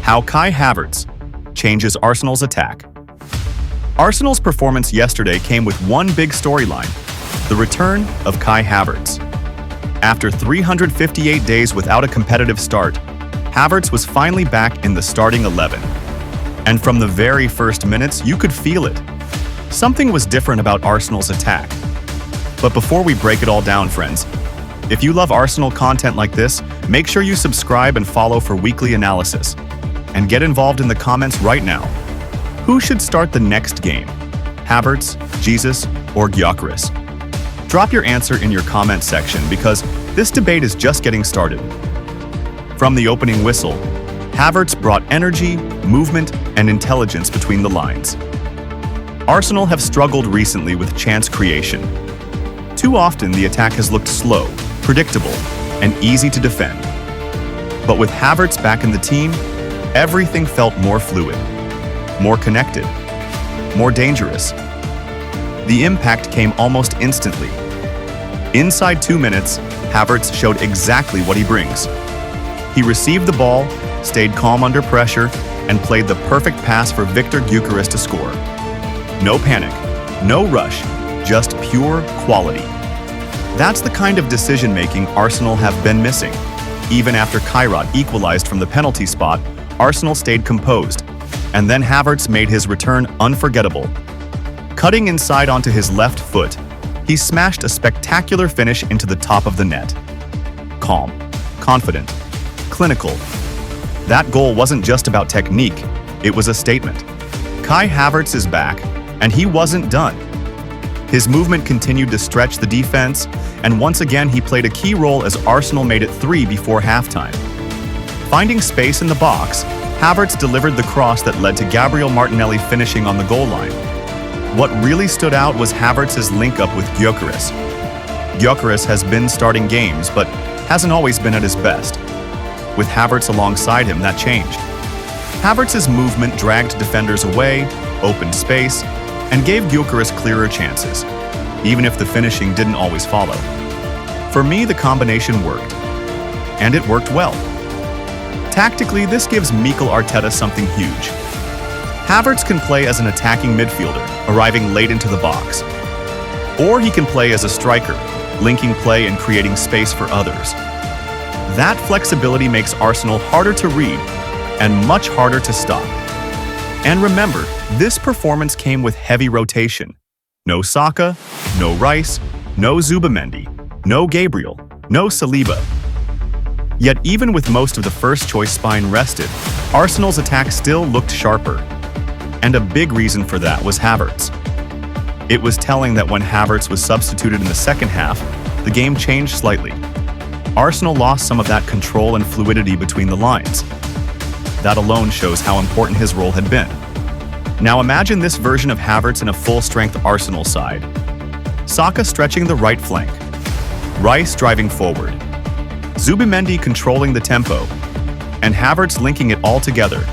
How Kai Havertz changes Arsenal's attack. Arsenal's performance yesterday came with one big storyline: the return of Kai Havertz. After 358 days without a competitive start, Havertz was finally back in the starting 11. And from the very first minutes, you could feel it. Something was different about Arsenal's attack. But before we break it all down, friends, if you love Arsenal content like this, make sure you subscribe and follow for weekly analysis. And get involved in the comments right now. Who should start the next game? Havertz, Jesus, or Gyökeres? Drop your answer in your comment section because this debate is just getting started. From the opening whistle, Havertz brought energy, movement, and intelligence between the lines. Arsenal have struggled recently with chance creation. Too often, the attack has looked slow, predictable, and easy to defend. But with Havertz back in the team, everything felt more fluid, more connected, more dangerous. The impact came almost instantly. Inside 2 minutes, Havertz showed exactly what he brings. He received the ball, stayed calm under pressure, and played the perfect pass for Viktor Gyökeres to score. No panic, no rush, just pure quality. That's the kind of decision-making Arsenal have been missing. Even after Kai Havertz equalized from the penalty spot, Arsenal stayed composed, and then Havertz made his return unforgettable. Cutting inside onto his left foot, he smashed a spectacular finish into the top of the net. Calm, confident, clinical. That goal wasn't just about technique, it was a statement. Kai Havertz is back, and he wasn't done. His movement continued to stretch the defense, and once again he played a key role as Arsenal made it 3 before halftime. Finding space in the box, Havertz delivered the cross that led to Gabriel Martinelli finishing on the goal line. What really stood out was Havertz's link-up with Gyökeres. Gyökeres has been starting games, but hasn't always been at his best. With Havertz alongside him, that changed. Havertz's movement dragged defenders away, opened space, and gave Gyökeres clearer chances, even if the finishing didn't always follow. For me, the combination worked. And it worked well. Tactically, this gives Mikel Arteta something huge. Havertz can play as an attacking midfielder, arriving late into the box. Or he can play as a striker, linking play and creating space for others. That flexibility makes Arsenal harder to read and much harder to stop. And remember, this performance came with heavy rotation. No Saka, no Rice, no Zubimendi, no Gabriel, no Saliba. Yet even with most of the first-choice spine rested, Arsenal's attack still looked sharper. And a big reason for that was Havertz. It was telling that when Havertz was substituted in the second half, the game changed slightly. Arsenal lost some of that control and fluidity between the lines. That alone shows how important his role had been. Now imagine this version of Havertz in a full-strength Arsenal side. Saka stretching the right flank, Rice driving forward, Zubimendi controlling the tempo, and Havertz linking it all together.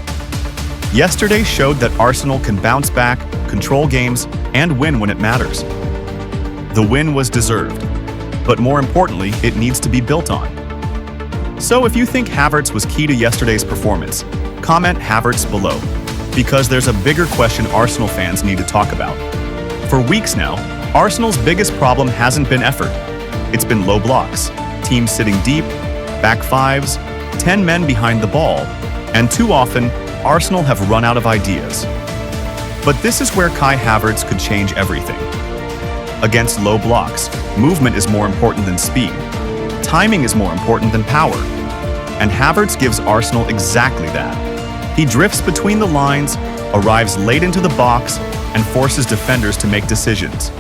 Yesterday showed that Arsenal can bounce back, control games, and win when it matters. The win was deserved, but more importantly, it needs to be built on. So if you think Havertz was key to yesterday's performance, comment Havertz below, because there's a bigger question Arsenal fans need to talk about. For weeks now, Arsenal's biggest problem hasn't been effort. It's been low blocks, teams sitting deep, back fives, 10 men behind the ball, and too often, Arsenal have run out of ideas. But this is where Kai Havertz could change everything. Against low blocks, movement is more important than speed. Timing is more important than power. And Havertz gives Arsenal exactly that. He drifts between the lines, arrives late into the box, and forces defenders to make decisions.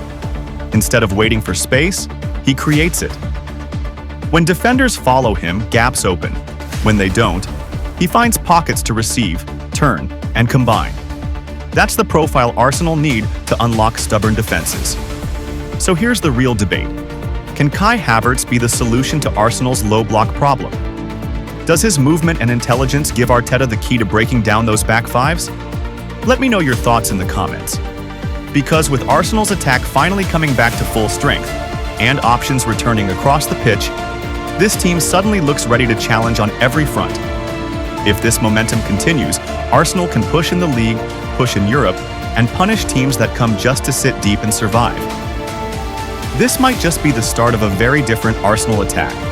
Instead of waiting for space, he creates it. When defenders follow him, gaps open. When they don't, he finds pockets to receive, turn, and combine. That's the profile Arsenal need to unlock stubborn defenses. So here's the real debate. Can Kai Havertz be the solution to Arsenal's low block problem? Does his movement and intelligence give Arteta the key to breaking down those back fives? Let me know your thoughts in the comments. Because with Arsenal's attack finally coming back to full strength and options returning across the pitch, this team suddenly looks ready to challenge on every front. If this momentum continues, Arsenal can push in the league, push in Europe, and punish teams that come just to sit deep and survive. This might just be the start of a very different Arsenal attack.